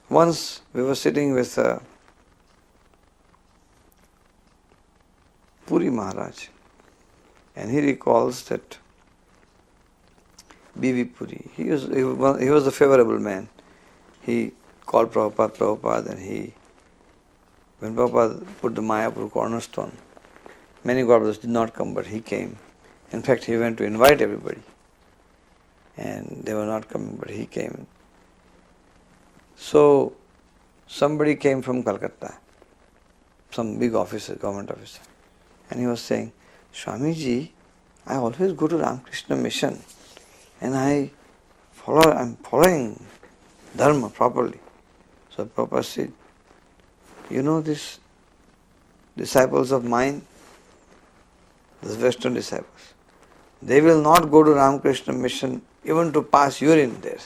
Once we were sitting with Puri Maharaj, and he recalls that B.V. Puri, he was a favorable man. He called Prabhupada, and when Prabhupada put the Mayapur cornerstone, many Gauravas did not come, but he came. In fact, he went to invite everybody, and they were not coming, but he came. So, somebody came from Calcutta, some big officer, government officer, and he was saying, Swamiji, I always go to Ramakrishna mission, and I'm following Dharma properly. So Prabhupada said, you know these disciples of mine, these Western disciples, they will not go to Ramakrishna mission even to pass urine there.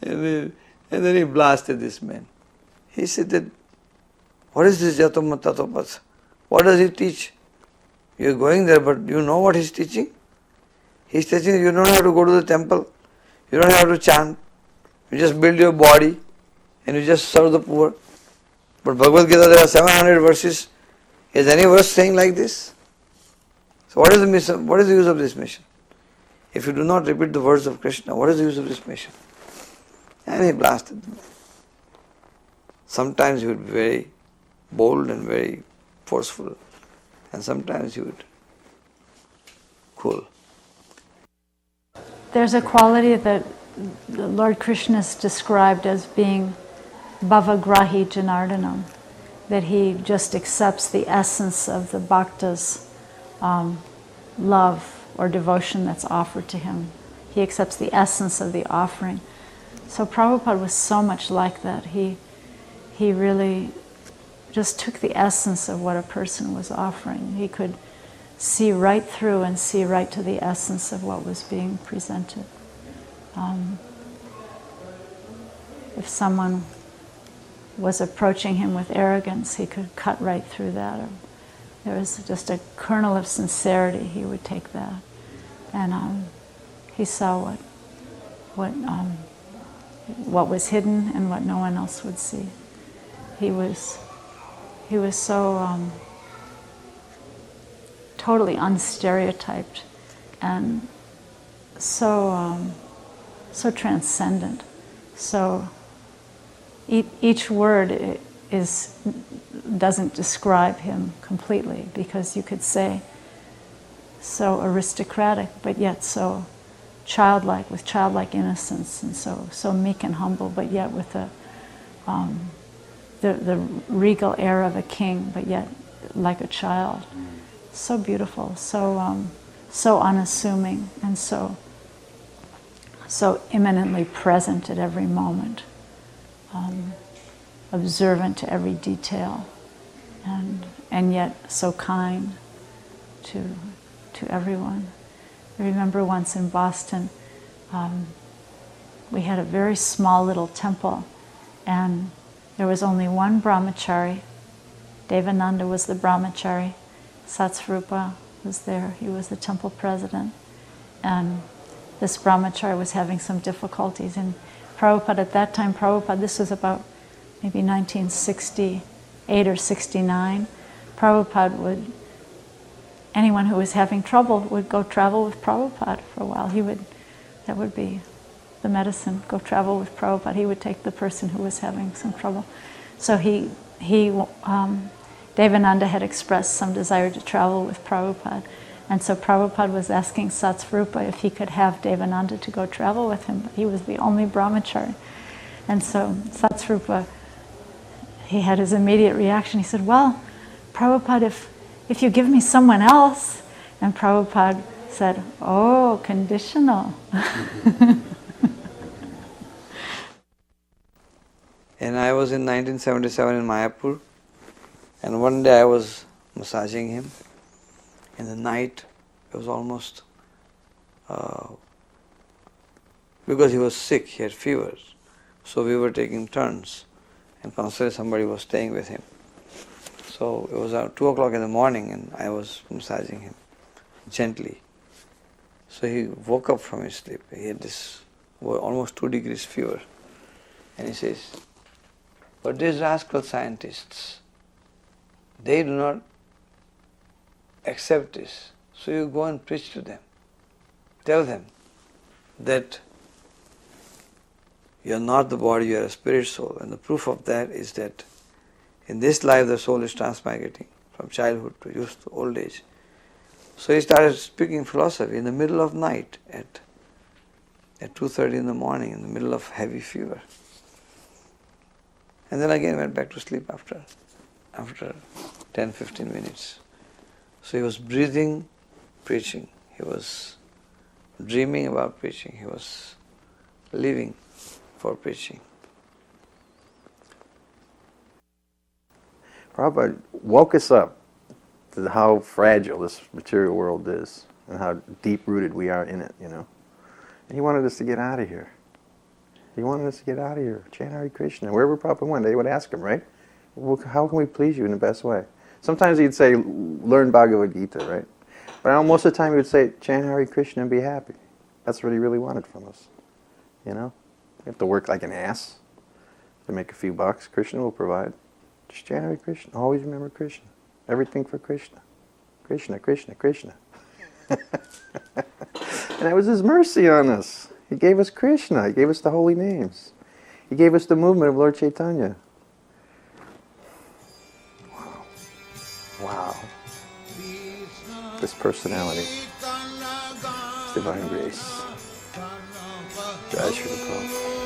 And then he blasted this man. He said that, what is this Yatam Tatopas? What does he teach? You are going there, but you know what he is teaching? He is teaching you don't have to go to the temple, you don't have to chant, you just build your body and you just serve the poor. But Bhagavad Gita, there are 700 verses. Is any verse saying like this? So what is the mission? What is the use of this mission? If you do not repeat the words of Krishna, what is the use of this mission? And he blasted them. Sometimes he would be very bold and very forceful, and sometimes he would cool. There's a quality that Lord Krishna is described as being bhavagrahi janardanam, that he just accepts the essence of the bhakta's love or devotion that's offered to him. He accepts the essence of the offering. So Prabhupada was so much like that. He really just took the essence of what a person was offering. He could see right through and see right to the essence of what was being presented. If someone was approaching him with arrogance, he could cut right through that. Or there was just a kernel of sincerity, he would take that. And he saw what was hidden and what no one else would see. He was so totally unstereotyped and so transcendent. So each word doesn't describe him completely, because you could say so aristocratic, but yet so childlike, with childlike innocence, and so meek and humble, but yet with the regal air of a king, but yet like a child. So beautiful, so unassuming, and so immanently present at every moment, observant to every detail, and yet so kind to everyone. I remember once in Boston, we had a very small little temple, and there was only one brahmachari. Devananda was the brahmachari. Satsvarupa was there. He was the temple president. And this brahmachari was having some difficulties. And Prabhupada, at that time, this was about maybe 1968 or 69, Prabhupada anyone who was having trouble would go travel with Prabhupada for a while. That would be the medicine, go travel with Prabhupada. He would take the person who was having some trouble. So Devananda had expressed some desire to travel with Prabhupada. And so Prabhupada was asking Satsvarupa if he could have Devananda to go travel with him. But he was the only brahmachari. And so Satsvarupa, he had his immediate reaction. He said, well, Prabhupada, if you give me someone else. And Prabhupada said, oh, conditional. And I was in 1977 in Mayapur, and one day I was massaging him. In the night, it was almost, because he was sick, he had fever, so we were taking turns, and constantly somebody was staying with him. So it was 2 o'clock in the morning, and I was massaging him gently. So he woke up from his sleep. He had this almost 2 degrees fever. And he says, but these rascal scientists, they do not accept this. So you go and preach to them. Tell them that you are not the body, you are a spirit soul. And the proof of that is that in this life the soul is transmigrating from childhood to youth to old age. So he started speaking philosophy in the middle of night at 2:30 in the morning, in the middle of heavy fever. And then again went back to sleep after 10-15 minutes. So he was breathing, preaching. He was dreaming about preaching. He was living for preaching. Prabhupada woke us up to how fragile this material world is and how deep-rooted we are in it, you know. And he wanted us to get out of here. He wanted us to get out of here, chant Hare Krishna. Wherever Prabhupada went, they would ask him, right? Well, how can we please you in the best way? Sometimes he'd say, learn Bhagavad Gita, right? But most of the time he would say, chant Hare Krishna and be happy. That's what he really wanted from us, you know? You have to work like an ass to make a few bucks. Krishna will provide. Just chant Hare Krishna. Always remember Krishna. Everything for Krishna. Krishna, Krishna, Krishna. And that was his mercy on us. He gave us Krishna. He gave us the holy names. He gave us the movement of Lord Chaitanya. Wow. Wow. This personality. This divine grace. Jai Srila Prabhupada.